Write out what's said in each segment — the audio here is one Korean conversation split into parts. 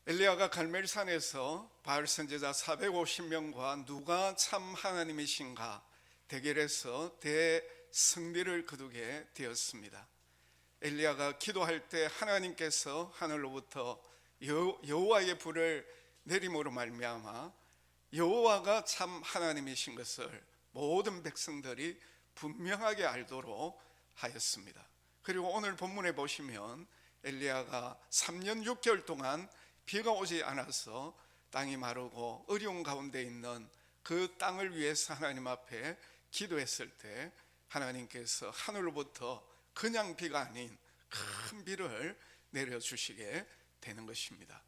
엘리야가 갈멜산에서 바알 선지자 450명과 누가 참 하나님이신가 대결해서 대승리를 거두게 되었습니다. 엘리야가 기도할 때 하나님께서 하늘로부터 여호와의 불을 내림으로 말미암아 여호와가 참 하나님이신 것을 모든 백성들이 분명하게 알도록 하였습니다. 그리고 오늘 본문에 보시면 엘리야가 3년 6개월 동안 비가 오지 않아서 땅이 마르고 어려운 가운데 있는 그 땅을 위해서 하나님 앞에 기도했을 때 하나님께서 하늘로부터 그냥 비가 아닌 큰 비를 내려주시게 되는 것입니다.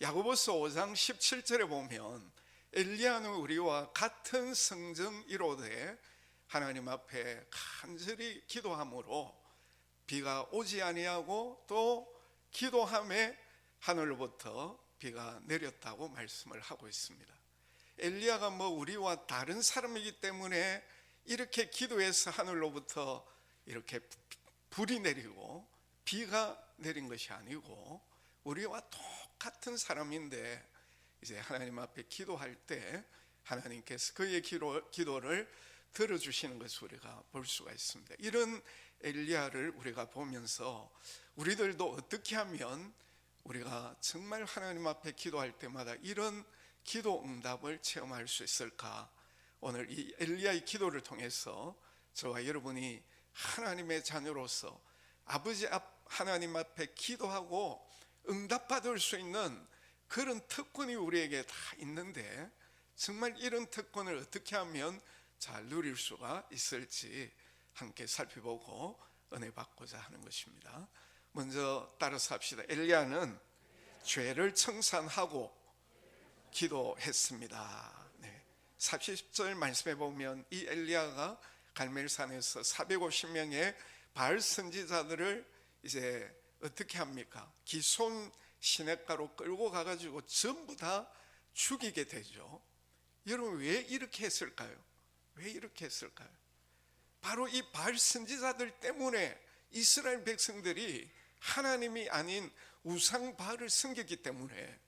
야고보서 5장 17절에 보면 엘리야는 우리와 같은 성정 이로되 하나님 앞에 간절히 기도함으로 비가 오지 아니하고 또 기도함에 하늘로부터 비가 내렸다고 말씀을 하고 있습니다. 엘리야가 우리와 다른 사람이기 때문에 이렇게 기도해서 하늘로부터 이렇게 불이 내리고 비가 내린 것이 아니고 우리와 똑같은 사람인데 이제 하나님 앞에 기도할 때 하나님께서 그의 기도를 들어주시는 것을 우리가 볼 수가 있습니다. 이런 엘리야를 우리가 보면서 우리들도 어떻게 하면 우리가 정말 하나님 앞에 기도할 때마다 이런 기도 응답을 체험할 수 있을까? 오늘 이 엘리야의 기도를 통해서 저와 여러분이 하나님의 자녀로서 아버지 하나님 앞에 기도하고 응답받을 수 있는 그런 특권이 우리에게 다 있는데 정말 이런 특권을 어떻게 하면 잘 누릴 수가 있을지 함께 살펴보고 은혜 받고자 하는 것입니다. 먼저 따라서 합시다. 엘리야는 죄를 청산하고 기도했습니다. 40절 말씀해 보면 이 엘리야가 갈멜산에서 450명의 바알 선지자들을 이제 어떻게 합니까? 기손 시냇가로 끌고 가가지고 전부 다 죽이게 되죠. 여러분 왜 이렇게 했을까요? 왜 이렇게 했을까요? 바로 이 바알 선지자들 때문에 이스라엘 백성들이 하나님이 아닌 우상 바알을 섬겼기 때문에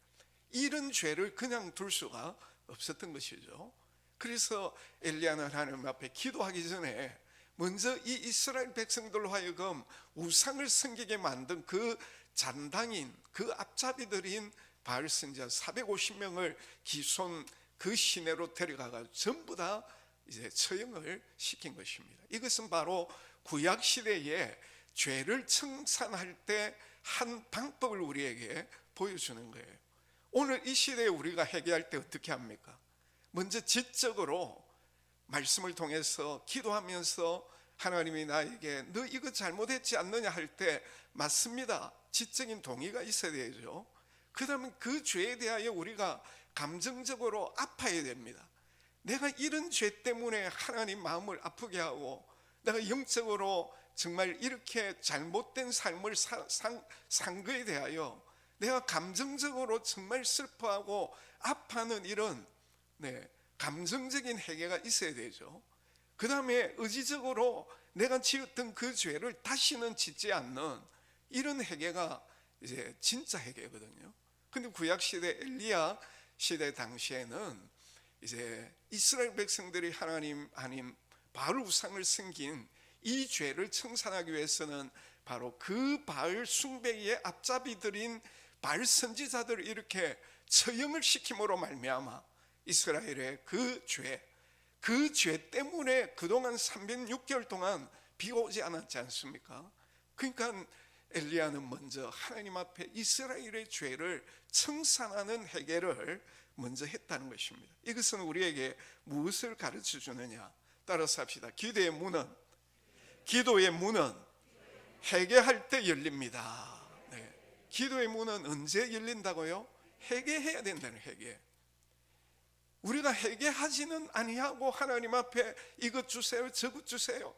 이런 죄를 그냥 둘 수가 없었던 것이죠. 그래서 엘리야는 하나님 앞에 기도하기 전에 먼저 이 이스라엘 백성들로 하여금 우상을 섬기게 만든 그 잔당인 그 앞잡이들인 바알 선지자 450명을 기손 그 시내로 데려가가 전부 다 이제 처형을 시킨 것입니다. 이것은 바로 구약 시대에 죄를 청산할 때 한 방법을 우리에게 보여주는 거예요. 오늘 이 시대에 우리가 회개할 때 어떻게 합니까? 먼저 지적으로 말씀을 통해서 기도하면서 하나님이 나에게 너 이거 잘못했지 않느냐 할 때 맞습니다. 지적인 동의가 있어야 되죠. 그 다음에 그 죄에 대하여 우리가 감정적으로 아파야 됩니다. 내가 이런 죄 때문에 하나님 마음을 아프게 하고 내가 영적으로 정말 이렇게 잘못된 삶을 산 거에 대하여 내가 감정적으로 정말 슬퍼하고 아파하는 이런 감정적인 회개가 있어야 되죠. 그 다음에 의지적으로 내가 지었던 그 죄를 다시는 짓지 않는 이런 회개가 이제 진짜 회개거든요. 근데 구약시대 엘리야 시대 당시에는 이제 이스라엘 백성들이 하나님 아닌 바알 우상을 섬긴 이 죄를 청산하기 위해서는 바로 그 바알 숭배의 앞잡이들인 바알 선지자들을 이렇게 처형을 시킴으로 말미암아 이스라엘의 그 죄 때문에 그동안 306개월 동안 비가 오지 않았지 않습니까? 그러니까 엘리야는 먼저 하나님 앞에 이스라엘의 죄를 청산하는 회개를 먼저 했다는 것입니다. 이것은 우리에게 무엇을 가르쳐 주느냐? 따라서 합시다. 기도의 문은 회개할 때 열립니다. 기도의 문은 언제 열린다고요? 회개해야 된다는 회개. 우리가 회개하지는 아니하고 하나님 앞에 이것 주세요 저것 주세요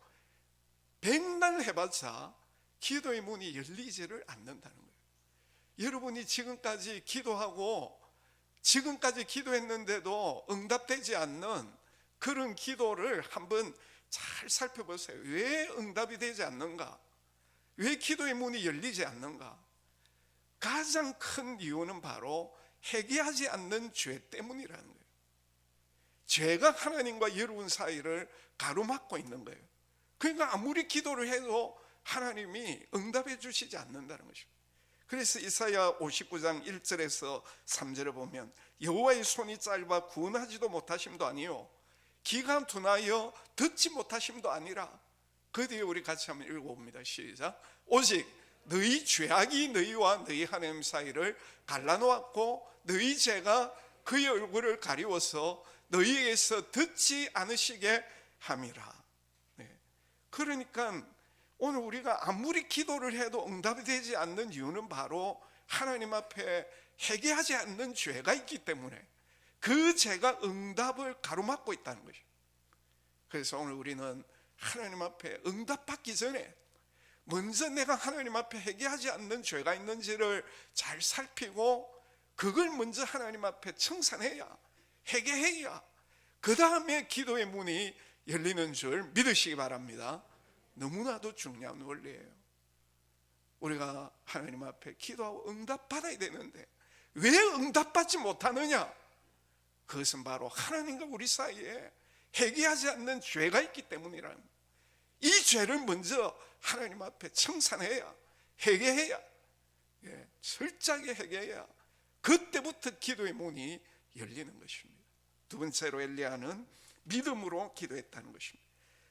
백날 해봤자 기도의 문이 열리지를 않는다는 거예요. 여러분이 지금까지 기도하고 지금까지 기도했는데도 응답되지 않는 그런 기도를 한번 잘 살펴보세요. 왜 응답이 되지 않는가? 왜 기도의 문이 열리지 않는가? 가장 큰 이유는 바로 회개하지 않는 죄 때문이라는 거예요. 죄가 하나님과 여러분 사이를 가로막고 있는 거예요. 그러니까 아무리 기도를 해도 하나님이 응답해 주시지 않는다는 것입니다. 그래서 이사야 59장 1절에서 3절을 보면 여호와의 손이 짧아 구원하지도 못하심도 아니요 귀가 둔하여 듣지 못하심도 아니라, 그 뒤에 우리 같이 한번 읽어봅니다. 시작. 오직 너희 죄악이 너희와 너희 하나님 사이를 갈라놓았고 너희 죄가 그의 얼굴을 가리워서 너희에게서 듣지 않으시게 함이라. 네. 그러니까 오늘 우리가 아무리 기도를 해도 응답이 되지 않는 이유는 바로 하나님 앞에 회개하지 않는 죄가 있기 때문에 그 죄가 응답을 가로막고 있다는 것이죠. 그래서 오늘 우리는 하나님 앞에 응답받기 전에 먼저 내가 하나님 앞에 회개하지 않는 죄가 있는지를 잘 살피고 그걸 먼저 하나님 앞에 청산해야, 회개해야 그 다음에 기도의 문이 열리는 줄 믿으시기 바랍니다. 너무나도 중요한 원리예요. 우리가 하나님 앞에 기도하고 응답받아야 되는데 왜 응답받지 못하느냐? 그것은 바로 하나님과 우리 사이에 회개하지 않는 죄가 있기 때문이라는 거예요. 이 죄를 먼저 하나님 앞에 청산해야, 회개해야, 철저하게 회개해야 그때부터 기도의 문이 열리는 것입니다. 두 번째로 엘리야는 믿음으로 기도했다는 것입니다.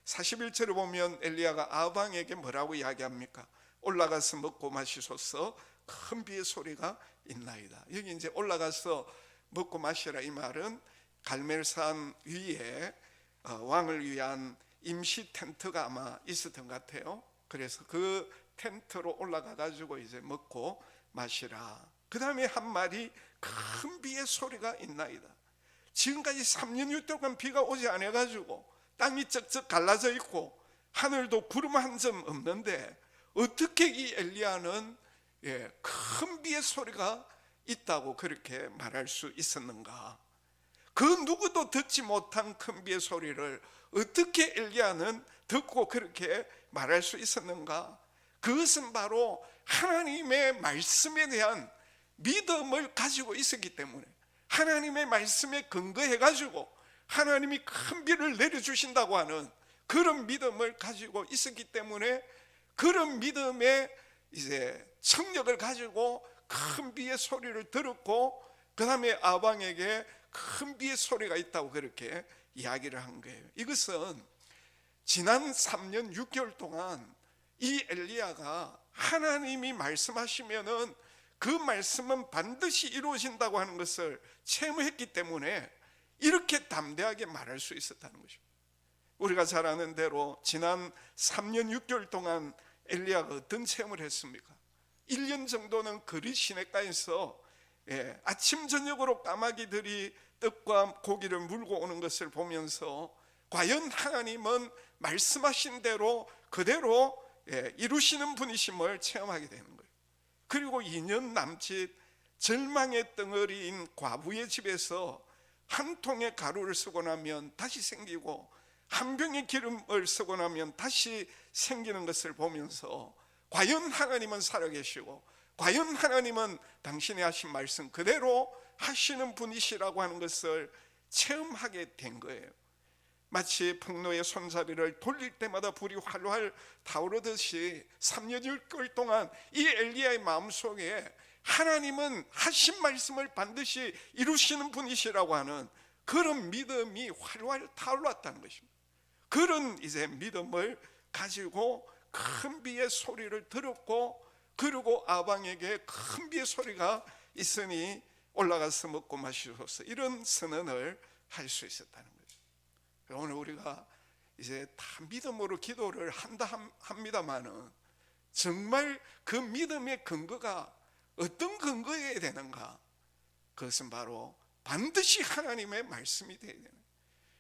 41절을 보면 엘리야가 아방에게 뭐라고 이야기합니까? 올라가서 먹고 마시소서, 큰 비의 소리가 있나이다. 여기 이제 올라가서 먹고 마시라, 이 말은 갈멜산 위에 왕을 위한 임시 텐트가 아마 있었던 것 같아요. 그래서 그 텐트로 올라가 가지고 이제 먹고 마시라. 그 다음에 한 말이 큰 비의 소리가 있나이다. 지금까지 3년 6개월간 비가 오지 않아 가지고 땅이 쩍쩍 갈라져 있고 하늘도 구름 한 점 없는데 어떻게 이 엘리야는 큰 비의 소리가 있다고 그렇게 말할 수 있었는가? 그 누구도 듣지 못한 큰 비의 소리를 어떻게 엘리야는 듣고 그렇게 말할 수 있었는가? 그것은 바로 하나님의 말씀에 대한 믿음을 가지고 있었기 때문에, 하나님의 말씀에 근거해 가지고 하나님이 큰 비를 내려주신다고 하는 그런 믿음을 가지고 있었기 때문에, 그런 믿음의 이제 청력을 가지고 큰 비의 소리를 들었고 그 다음에 아방에게 큰 비의 소리가 있다고 그렇게 이야기를 한 거예요. 이것은 지난 3년 6개월 동안 이 엘리야가 하나님이 말씀하시면은 그 말씀은 반드시 이루어진다고 하는 것을 체험했기 때문에 이렇게 담대하게 말할 수 있었다는 것입니다. 우리가 잘 아는 대로 지난 3년 6개월 동안 엘리야가 어떤 체험을 했습니까? 1년 정도는 그리 시냇가에서 아침 저녁으로 까마귀들이 떡과 고기를 물고 오는 것을 보면서 과연 하나님은 말씀하신 대로 그대로 이루시는 분이심을 체험하게 되는 거예요. 그리고 2년 남짓 절망의 덩어리인 과부의 집에서 한 통의 가루를 쓰고 나면 다시 생기고 한 병의 기름을 쓰고 나면 다시 생기는 것을 보면서 과연 하나님은 살아계시고 과연 하나님은 당신이 하신 말씀 그대로 하시는 분이시라고 하는 것을 체험하게 된 거예요. 마치 풍로의 손잡이를 돌릴 때마다 불이 활활 타오르듯이 3년 6개월 동안 이 엘리야의 마음속에 하나님은 하신 말씀을 반드시 이루시는 분이시라고 하는 그런 믿음이 활활 타올랐다는 것입니다. 그런 이제 믿음을 가지고 큰 비의 소리를 들었고, 그리고 아방에게 큰 비의 소리가 있으니 올라가서 먹고 마시소서, 이런 선언을 할 수 있었다는 거죠. 오늘 우리가 이제 다 믿음으로 기도를 합니다만은 정말 그 믿음의 근거가 어떤 근거여야 되는가? 그것은 바로 반드시 하나님의 말씀이 되어야 되는 거예요.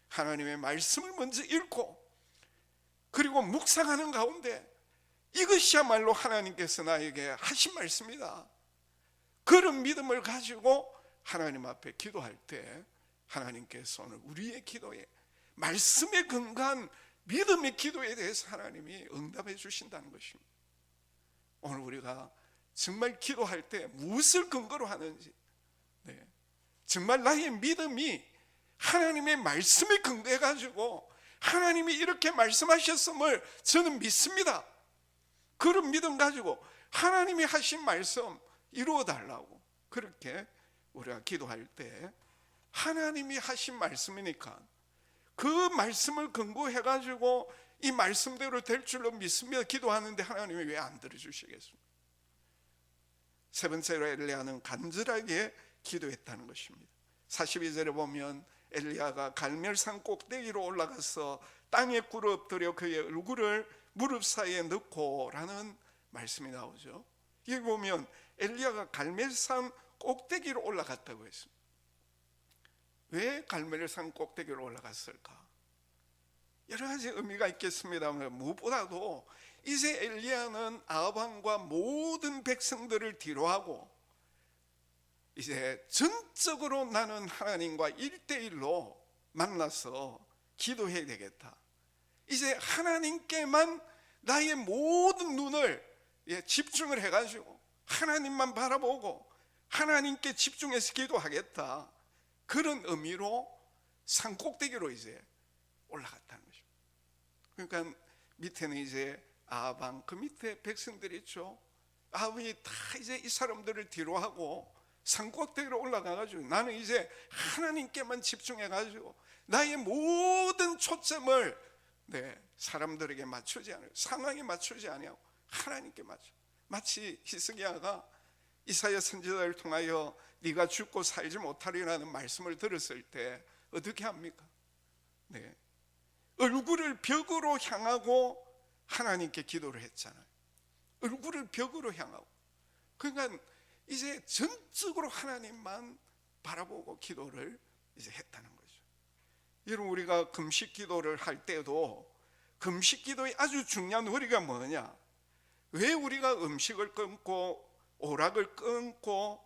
하나님의 말씀을 먼저 읽고 그리고 묵상하는 가운데 이것이야말로 하나님께서 나에게 하신 말씀이다, 그런 믿음을 가지고 하나님 앞에 기도할 때 하나님께서 오늘 우리의 기도에 말씀에 근거한 믿음의 기도에 대해서 하나님이 응답해 주신다는 것입니다. 오늘 우리가 정말 기도할 때 무엇을 근거로 하는지, 네. 정말 나의 믿음이 하나님의 말씀에 근거해 가지고 하나님이 이렇게 말씀하셨음을 저는 믿습니다. 그런 믿음 가지고 하나님이 하신 말씀 이루어 달라고, 그렇게 우리가 기도할 때 하나님이 하신 말씀이니까 그 말씀을 근거해 가지고 이 말씀대로 될 줄로 믿습니다. 기도하는데 하나님이 왜 안 들어주시겠습니까? 세 번째로 엘리야는 간절하게 기도했다는 것입니다. 42절에 보면 엘리야가 갈멜산 꼭대기로 올라가서 땅에 꿇어 엎드려 그의 얼굴을 무릎 사이에 넣고 라는 말씀이 나오죠. 여기 보면 엘리야가 갈멜산 꼭대기로 올라갔다고 했습니다. 왜 갈멜산 꼭대기로 올라갔을까? 여러 가지 의미가 있겠습니다만 무엇보다도 이제 엘리야는 아합왕과 모든 백성들을 뒤로하고 이제 전적으로 나는 하나님과 1대1로 만나서 기도해야 되겠다. 이제 하나님께만 나의 모든 눈을 집중을 해가지고 하나님만 바라보고 하나님께 집중해서 기도하겠다. 그런 의미로 산꼭대기로 이제 올라갔다는 거죠. 그러니까 밑에는 이제 아합왕, 그 밑에 백성들이 있죠. 아합이 다 이제 이 사람들을 뒤로하고 산꼭대기로 올라가가지고 나는 이제 하나님께만 집중해가지고 나의 모든 초점을 사람들에게 맞추지 않아요. 상황에 맞추지 않아요. 하나님께 맞춰. 마치 히스기야가 이사야 선지자를 통하여 네가 죽고 살지 못하리라는 말씀을 들었을 때 어떻게 합니까? 얼굴을 벽으로 향하고 하나님께 기도를 했잖아요. 얼굴을 벽으로 향하고. 그러니까 이제 전적으로 하나님만 바라보고 기도를 이제 했다는 거죠. 여러분, 우리가 금식 기도를 할 때도 금식 기도의 아주 중요한 원리가 뭐냐? 왜 우리가 음식을 끊고 오락을 끊고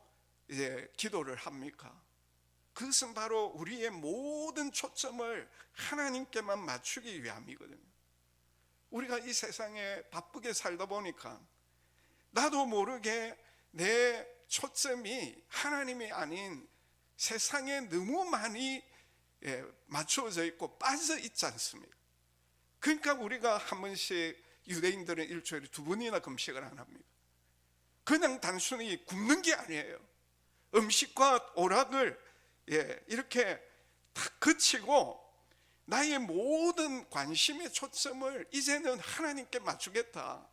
이제 기도를 합니까? 그것은 바로 우리의 모든 초점을 하나님께만 맞추기 위함이거든요. 우리가 이 세상에 바쁘게 살다 보니까 나도 모르게 내 초점이 하나님이 아닌 세상에 너무 많이 맞추어져 있고 빠져 있지 않습니까? 그러니까 우리가 한 번씩, 유대인들은 일주일에 2번이나 금식을 안 합니다. 그냥 단순히 굶는 게 아니에요. 음식과 오락을 이렇게 딱 그치고 나의 모든 관심의 초점을 이제는 하나님께 맞추겠다.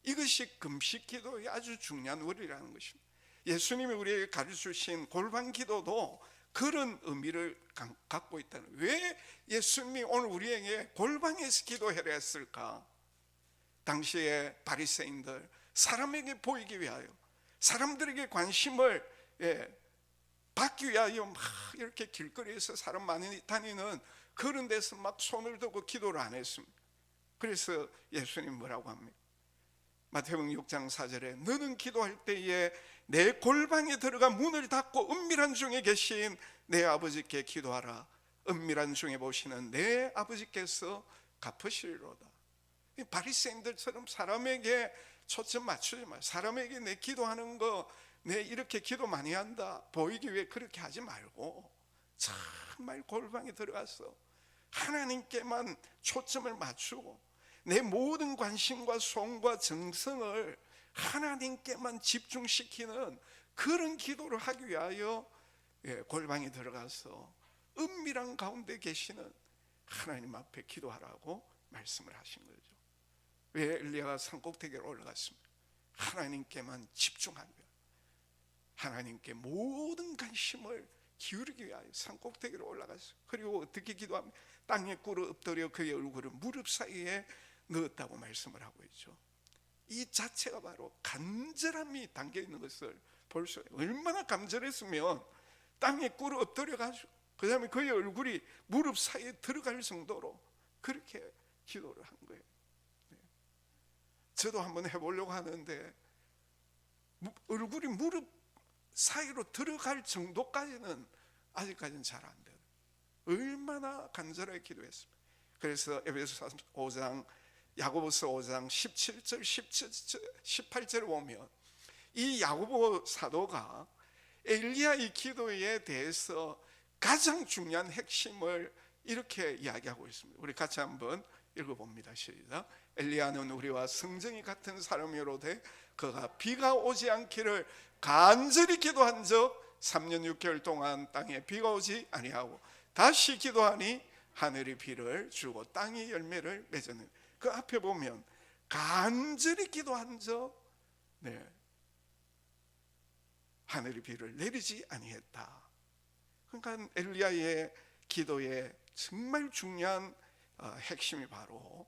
이것이 금식 기도의 아주 중요한 원리라는 것입니다. 예수님이 우리에게 가르쳐주신 골방 기도도 그런 의미를 갖고 있다는 거예요. 왜 예수님이 오늘 우리에게 골방에서 기도해라 했을까? 당시에 바리새인들, 사람에게 보이기 위하여, 사람들에게 관심을 받기 위하여 막 이렇게 길거리에서 사람 많이 다니는 그런 데서 막 손을 들고 기도를 안 했습니다. 그래서 예수님 뭐라고 합니까? 마태복음 6장 4절에 너는 기도할 때에 내 골방에 들어가 문을 닫고 은밀한 중에 계신 내 아버지께 기도하라. 은밀한 중에 보시는 내 아버지께서 갚으시리로다. 바리새인들처럼 사람에게 초점 맞추지 마. 사람에게 내 기도하는 거, 내 이렇게 기도 많이 한다 보이기 위해 그렇게 하지 말고 정말 골방에 들어가서 하나님께만 초점을 맞추고 내 모든 관심과 소원과 정성을 하나님께만 집중시키는 그런 기도를 하기 위하여 골방에 들어가서 은밀한 가운데 계시는 하나님 앞에 기도하라고 말씀을 하신 거죠. 왜 엘리야가 산꼭대기로 올라갔습니까? 하나님께만 집중하기 위하여, 하나님께 모든 관심을 기울이기 위하여 산꼭대기로 올라갔어요. 그리고 어떻게 기도합니까? 땅에 꿇어 엎드려 그의 얼굴을 무릎 사이에 넣었다고 말씀을 하고 있죠. 이 자체가 바로 간절함이 담겨 있는 것을 볼 수 있어요. 얼마나 간절했으면 땅에 꿇어 엎드려 가지고 그 다음에 그의 얼굴이 무릎 사이에 들어갈 정도로 그렇게 기도를 한 거예요. 저도 한번 해보려고 하는데 얼굴이 무릎 사이로 들어갈 정도까지는 아직까지는 잘 안 돼요. 얼마나 간절하게 기도했습니까? 그래서 에베소서 5장, 야고보서 5장 17절 18절을 보면 이 야고보 사도가 엘리야의 기도에 대해서 가장 중요한 핵심을 이렇게 이야기하고 있습니다. 우리 같이 한번 읽어봅니다. 시작. 엘리야는 우리와 성정이 같은 사람이로되 그가 비가 오지 않기를 간절히 기도한 적 3년 6개월 동안 땅에 비가 오지 아니하고 다시 기도하니 하늘이 비를 주고 땅이 열매를 맺었는, 그 앞에 보면 간절히 기도한 적 하늘이 비를 내리지 아니했다. 그러니까 엘리야의 기도의 정말 중요한 핵심이 바로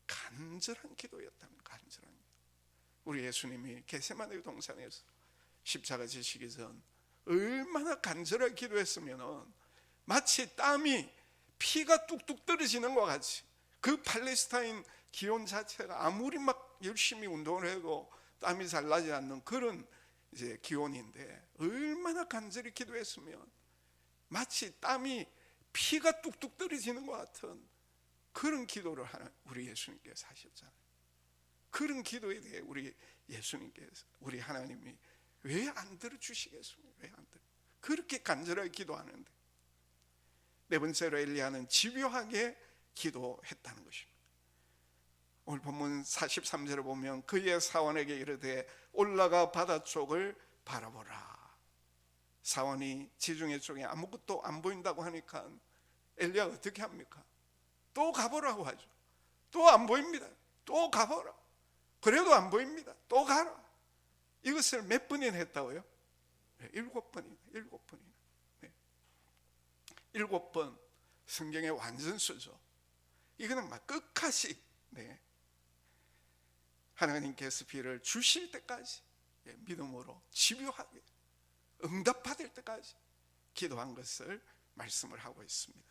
간절한 기도였다는, 간절한 기도. 우리 예수님이 겟세마네 동산에서 십자가 지시기 전 얼마나 간절하게 기도했으면 마치 땀이 피가 뚝뚝 떨어지는 것 같이, 그 팔레스타인 기온 자체가 아무리 막 열심히 운동을 해도 땀이 잘 나지 않는 그런 이제 기온인데 얼마나 간절히 기도했으면 마치 땀이 피가 뚝뚝 떨어지는 것 같은 그런 기도를 하는 우리 예수님께서 하셨잖아요. 그런 기도에 대해 우리 예수님께서, 우리 하나님이 왜 안 들어주시겠습니까? 왜 안 들어? 그렇게 간절하게 기도하는데. 네 번째로 엘리야는 집요하게 기도했다는 것입니다. 오늘 본문 43절을 보면 그의 사원에게 이르되 올라가 바다 쪽을 바라보라. 사원이 지중해 쪽에 아무것도 안 보인다고 하니까 엘리야가 어떻게 합니까? 또 가보라고 하죠. 또 안 보입니다. 또 가보라. 그래도 안 보입니다. 또 가라. 이것을 몇 번이나 했다고요? 7번이나. 7번이나. 7번 성경의 완전수죠. 이거는 막 끝까지 하나님께서 비를 주실 때까지 믿음으로 집요하게 응답받을 때까지 기도한 것을 말씀을 하고 있습니다.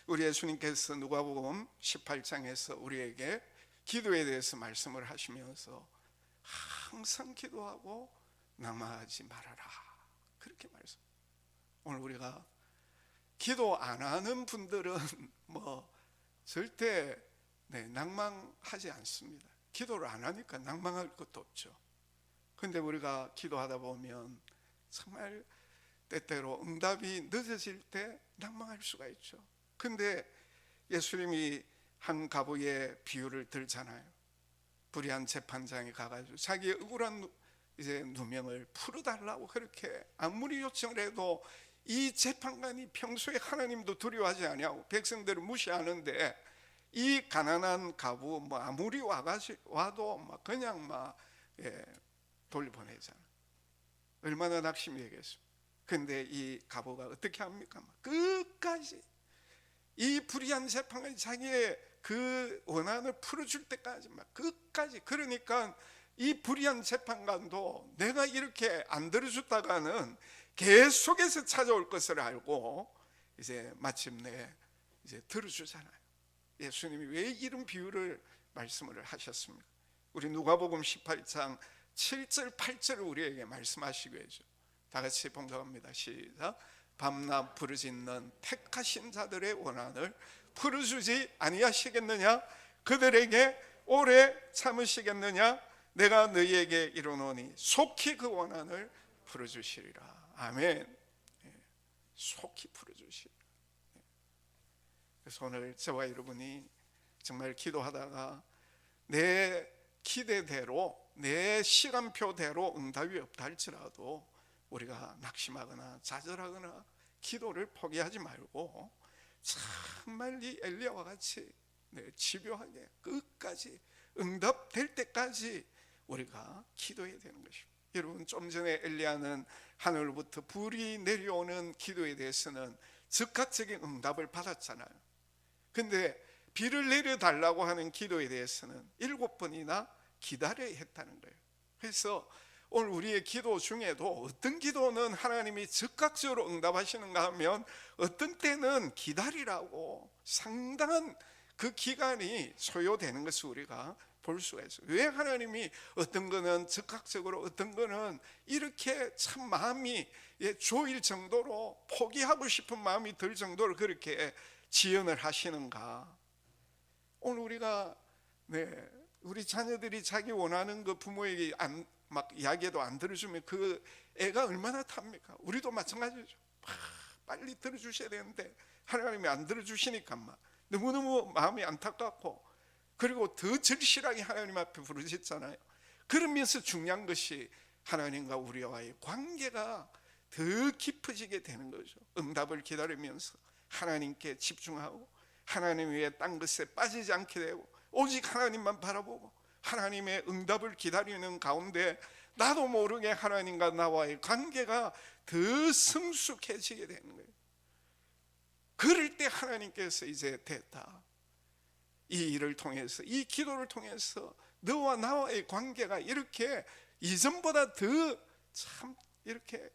우리 예수님께서 누가복음 18장에서 우리에게 기도에 대해서 말씀을 하시면서 항상 기도하고 낭망하지 말아라, 그렇게 말씀. 오늘 우리가 기도 안 하는 분들은 절대 낭망하지 않습니다. 기도를 안 하니까 낭망할 것도 없죠. 근데 우리가 기도하다 보면 정말 때때로 응답이 늦어질 때 낭망할 수가 있죠. 근데 예수님이 한 가부의 비유를 들잖아요. 불의한 재판장이 가가지고 자기의 억울한 이제 누명을 풀어달라고 그렇게 아무리 요청을 해도 이 재판관이 평소에 하나님도 두려워하지 아니하고 백성들을 무시하는데 이 가난한 가부 아무리 와도 그냥 돌려보내잖아. 얼마나 낙심이 되겠습니까? 근데 이 가부가 어떻게 합니까? 끝까지 이 불의한 재판관이 자기의 그 원한을 풀어줄 때까지 끝까지. 그러니까 이 불의한 재판관도 내가 이렇게 안 들어줬다가는 계속해서 찾아올 것을 알고 이제 마침내 이제 들어주잖아요. 예수님이 왜 이런 비유를 말씀을 하셨습니까? 우리 누가복음 18장 7절 8절을 우리에게 말씀하시고 계죠. 다 같이 봉독합니다. 시작. 밤낮 부르짖는 택하신 자들의 원한을 풀어주지 아니하시겠느냐? 그들에게 오래 참으시겠느냐? 내가 너희에게 이르노니 속히 그 원한을 풀어주시리라. 아멘. 속히 풀어주시리라. 그래서 오늘 저와 여러분이 정말 기도하다가 내 기대대로 내 시간표대로 응답이 없다 할지라도 우리가 낙심하거나 좌절하거나 기도를 포기하지 말고 정말 이 엘리야와 같이 집요하게 끝까지 응답될 때까지 우리가 기도해야 되는 것입니다. 여러분, 좀 전에 엘리야는 하늘로부터 불이 내려오는 기도에 대해서는 즉각적인 응답을 받았잖아요. 근데 비를 내려달라고 하는 기도에 대해서는 7번이나 기다려야 했다는 거예요. 그래서 오늘 우리의 기도 중에도 어떤 기도는 하나님이 즉각적으로 응답하시는가 하면 어떤 때는 기다리라고 상당한 그 기간이 소요되는 것을 우리가 볼 수가 있어요. 왜 하나님이 어떤 거는 즉각적으로 어떤 거는 이렇게 참 마음이 조일 정도로 포기하고 싶은 마음이 들 정도로 그렇게 지연을 하시는가? 오늘 우리가 우리 자녀들이 자기 원하는 거 부모에게 막 이야기해도 안 들어주면 그 애가 얼마나 탑니까? 우리도 마찬가지죠. 빨리 들어주셔야 되는데 하나님이 안 들어주시니까 막 너무너무 마음이 안타깝고, 그리고 더 절실하게 하나님 앞에 부르짖잖아요. 그러면서 중요한 것이 하나님과 우리와의 관계가 더 깊어지게 되는 거죠. 응답을 기다리면서 하나님께 집중하고 하나님 외에 딴 것에 빠지지 않게 되고 오직 하나님만 바라보고 하나님의 응답을 기다리는 가운데 나도 모르게 하나님과 나와의 관계가 더 성숙해지게 되는 거예요. 그럴 때 하나님께서 이제 됐다, 이 일을 통해서, 이 기도를 통해서 너와 나와의 관계가 이렇게 이전보다 더 참 이렇게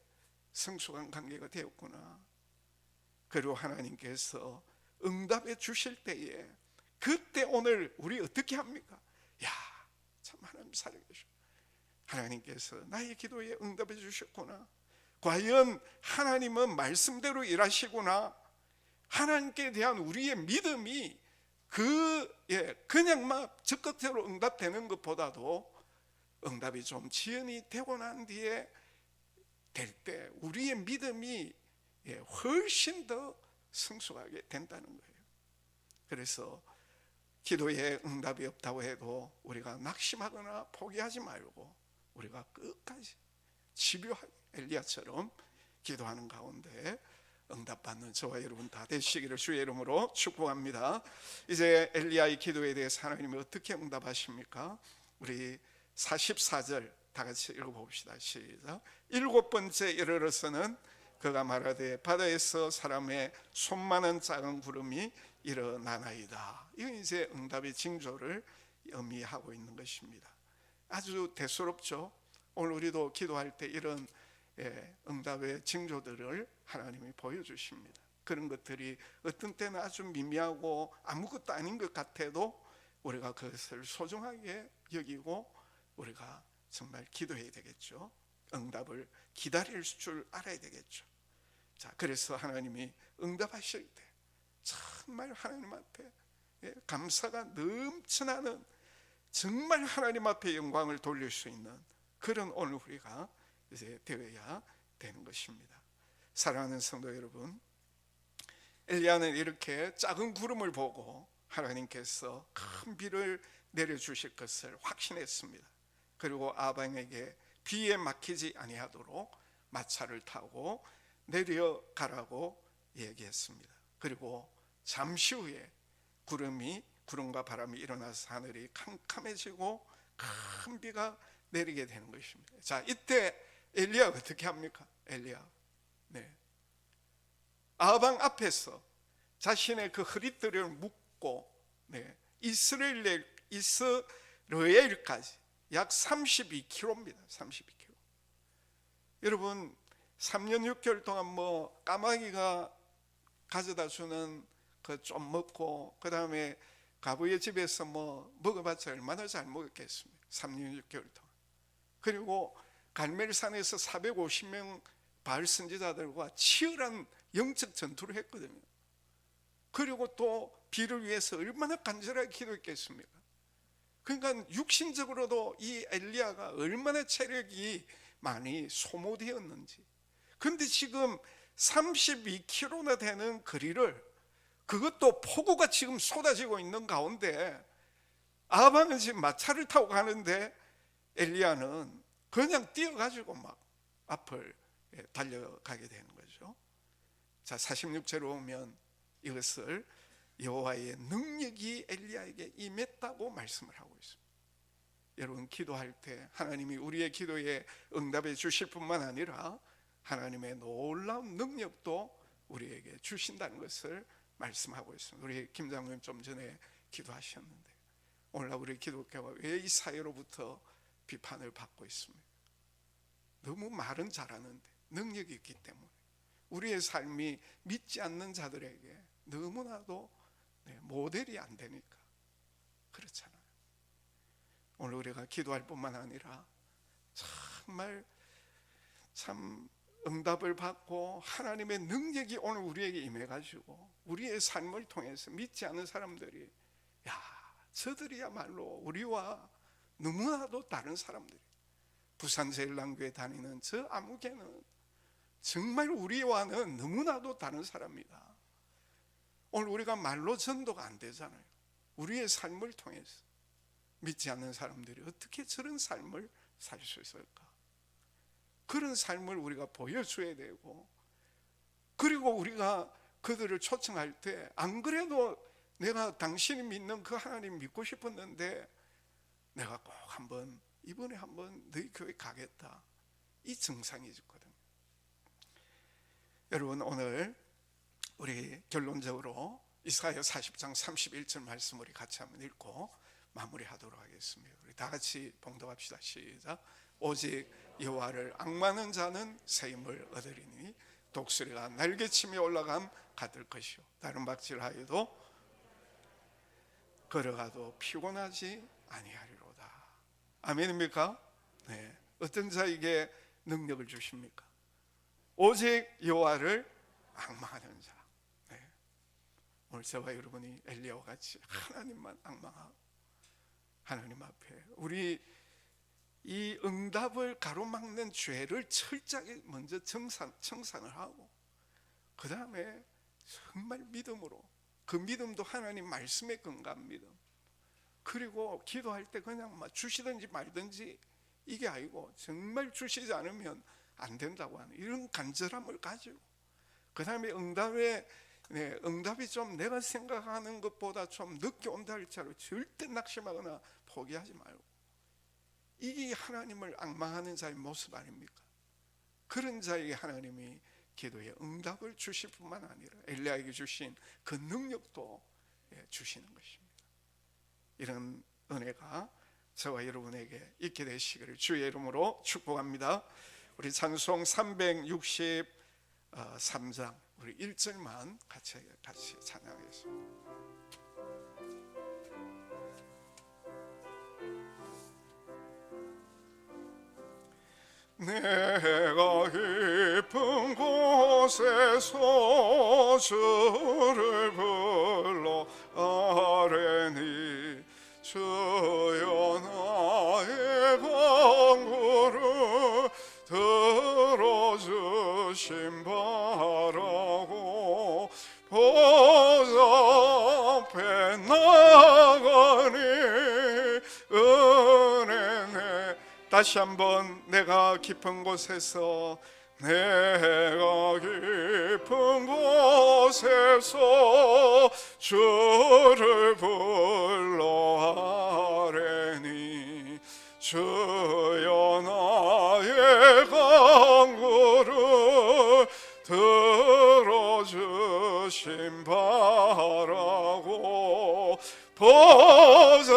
성숙한 관계가 되었구나. 그리고 하나님께서 응답해 주실 때에 그때 오늘 우리 어떻게 합니까? 야, 참 하나님 살아계셔. 하나님께서 나의 기도에 응답해 주셨구나. 과연 하나님은 말씀대로 일하시구나. 하나님께 대한 우리의 믿음이 그냥 막 적극적으로 응답되는 것보다도 응답이 좀 지연이 되고 난 뒤에 될 때 우리의 믿음이 훨씬 더 성숙하게 된다는 거예요. 그래서 기도에 응답이 없다고 해도 우리가 낙심하거나 포기하지 말고 우리가 끝까지 집요하게 엘리야처럼 기도하는 가운데 응답받는 저와 여러분 다 되시기를 주의 이름으로 축복합니다. 이제 엘리야의 기도에 대해서 하나님이 어떻게 응답하십니까? 우리 44절 다 같이 읽어봅시다. 시작. 7번째 이르러서는 그가 말하되 바다에서 사람의 손만한 작은 구름이 일어나나이다. 이건 이제 응답의 징조를 의미하고 있는 것입니다. 아주 대수롭죠. 오늘 우리도 기도할 때 이런 응답의 징조들을 하나님이 보여주십니다. 그런 것들이 어떤 때는 아주 미미하고 아무것도 아닌 것 같아도 우리가 그것을 소중하게 여기고 우리가 정말 기도해야 되겠죠. 응답을 기다릴 줄 알아야 되겠죠. 자, 그래서 하나님이 응답하실 때 정말 하나님 앞에 감사가 넘쳐나는, 정말 하나님 앞에 영광을 돌릴 수 있는 그런 오늘 우리가 이제 되어야 되는 것입니다. 사랑하는 성도 여러분, 엘리야는 이렇게 작은 구름을 보고 하나님께서 큰 비를 내려주실 것을 확신했습니다. 그리고 아방에게 비에 막히지 아니하도록 마차를 타고 내려가라고 얘기했습니다. 그리고 잠시 후에 구름과 바람이 일어나서 하늘이 캄캄해지고 큰 비가 내리게 되는 것입니다. 자, 이때 엘리야가 어떻게 합니까? 엘리야, 아방 앞에서 자신의 그 허리띠를 묶고 이스라엘까지 약 32km입니다. 32km. 여러분 3년 6개월 동안 뭐 까마귀가 가져다 주는 그 좀 먹고 그 다음에 가부의 집에서 뭐 먹어봤자 얼마나 잘 먹었겠습니까? 3년 6개월 동안. 그리고 갈멜산에서 450명 바알 선지자들과 치열한 영적 전투를 했거든요. 그리고 또 비를 위해서 얼마나 간절하게 기도했겠습니까? 그러니까 육신적으로도 이 엘리야가 얼마나 체력이 많이 소모되었는지. 그런데 지금 32km나 되는 거리를, 그것도 폭우가 지금 쏟아지고 있는 가운데 아방은 지금 마차를 타고 가는데 엘리야는 그냥 뛰어가지고 막 앞을 달려가게 되는 거죠. 자, 46절로 오면 이것을 여호와의 능력이 엘리야에게 임했다고 말씀을 하고 있습니다. 여러분, 기도할 때 하나님이 우리의 기도에 응답해 주실 뿐만 아니라 하나님의 놀라운 능력도 우리에게 주신다는 것을 말씀하고 있습니다. 우리 김 장로님 좀 전에 기도하셨는데 오늘날 우리 기독교가 왜 이 사회로부터 비판을 받고 있습니까? 너무 말은 잘하는데 능력이 있기 때문에 우리의 삶이 믿지 않는 자들에게 너무나도 모델이 안 되니까 그렇잖아요. 오늘 우리가 기도할 뿐만 아니라 정말 참 응답을 받고 하나님의 능력이 오늘 우리에게 임해가지고 우리의 삶을 통해서 믿지 않는 사람들이, 야, 저들이야말로 우리와 너무나도 다른 사람들이, 부산제일남교회 다니는 저 아무개는 정말 우리와는 너무나도 다른 사람이다. 오늘 우리가 말로 전도가 안 되잖아요. 우리의 삶을 통해서 믿지 않는 사람들이 어떻게 저런 삶을 살 수 있을까? 그런 삶을 우리가 보여줘야 되고, 그리고 우리가 그들을 초청할 때 안 그래도 내가 당신이 믿는 그 하나님 믿고 싶었는데 내가 꼭 한번 이번에 한번 너희 교회 가겠다, 이 정상이 있거든요. 여러분, 오늘 우리 결론적으로 이사야 40장 31절 말씀 우리 같이 한번 읽고 마무리하도록 하겠습니다. 우리 다 같이 봉독합시다. 시작. 오직 여호와를 앙망하는 자는 새 힘을 얻으리니 독수리가 날개치며 올라감 같을 것이요 다른 박질하여도 걸어가도 피곤하지 아니하리로다. 아멘입니까? 네. 어떤 자에게 능력을 주십니까? 오직 여호와를 앙망하는 자. 네. 오늘 저와 여러분이 엘리야와 같이 하나님만 앙망하고 하나님 앞에 우리 이 응답을 가로막는 죄를 철저하게 먼저 청산을 하고, 그 다음에 정말 믿음으로, 그 믿음도 하나님 말씀에 근거한 믿음, 그리고 기도할 때 그냥 막 주시든지 말든지 이게 아니고 정말 주시지 않으면 안 된다고 하는 이런 간절함을 가지고, 그 다음에 응답이 좀 내가 생각하는 것보다 좀 늦게 온다 할지라도 절대 낙심하거나 포기하지 말고, 이게 하나님을 앙망하는 자의 모습 아닙니까? 그런 자에게 하나님이 기도에 응답을 주실 뿐만 아니라 엘리야에게 주신 그 능력도 주시는 것입니다. 이런 은혜가 저와 여러분에게 있게 되시기를 주의 이름으로 축복합니다. 우리 찬송 363장 우리 1절만 같이 찬양하겠습니다. 내가 깊은 곳에서 주를 불러 아뢰니 주여 나의 간구를 들어주심 바라고 보좌 앞에 나가니 은혜네. 다시 한번 내가 깊은 곳에서, 내가 깊은 곳에서 주를 불러 아뢰니 주여 나의 간구를 들어주심 바라고 보좌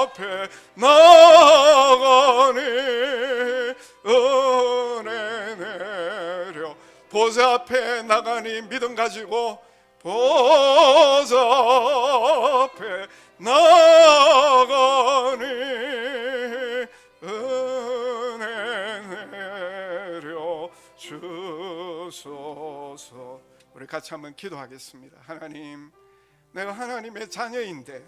앞에 나가니 은혜 내려. 보좌 앞에 나가니 믿음 가지고 보좌 앞에 나가니 은혜 내려 주소서. 우리 같이 한번 기도하겠습니다. 하나님, 내가 하나님의 자녀인데,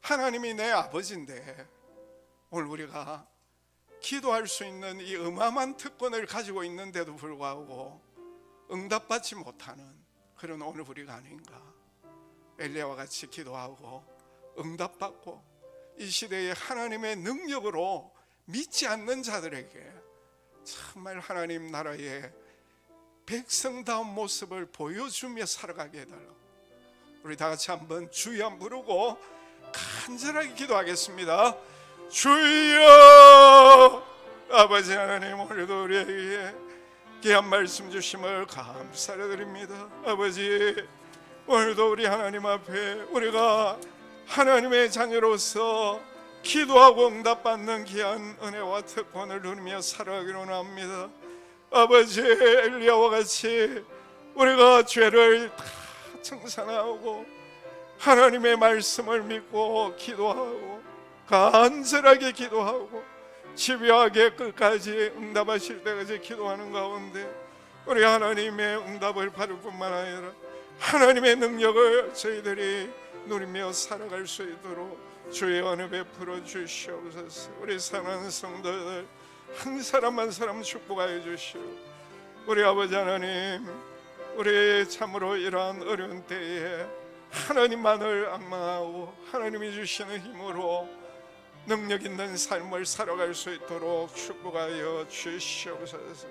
하나님이 내 아버지인데, 오늘 우리가 기도할 수 있는 이 어마어마한 특권을 가지고 있는데도 불구하고 응답받지 못하는 그런 오늘 우리가 아닌가. 엘리야와 같이 기도하고 응답받고 이 시대에 하나님의 능력으로 믿지 않는 자들에게 정말 하나님 나라의 백성다운 모습을 보여주며 살아가게 해달라고. 우리 다 같이 한번 주여 부르고 간절하게 기도하겠습니다. 주여. 아버지 하나님, 오늘도 우리에게 귀한 말씀 주심을 감사드립니다. 아버지, 오늘도 우리 하나님 앞에 우리가 하나님의 자녀로서 기도하고 응답받는 귀한 은혜와 특권을 누리며 살아가기로 합니다. 아버지, 엘리야와 같이 우리가 죄를 다 청산하고 하나님의 말씀을 믿고 기도하고 간절하게 기도하고 집요하게 끝까지 응답하실 때까지 기도하는 가운데 우리 하나님의 응답을 받을 뿐만 아니라 하나님의 능력을 저희들이 누리며 살아갈 수 있도록 주의 은혜 베풀어 주시옵소서. 우리 사랑하는 성도들 한 사람 한 사람 축복하여 주시오. 우리 아버지 하나님, 우리 참으로 이러한 어려운 때에 하나님만을 앙망하고 하나님이 주시는 힘으로 능력 있는 삶을 살아갈 수 있도록 축복하여 주시옵소서.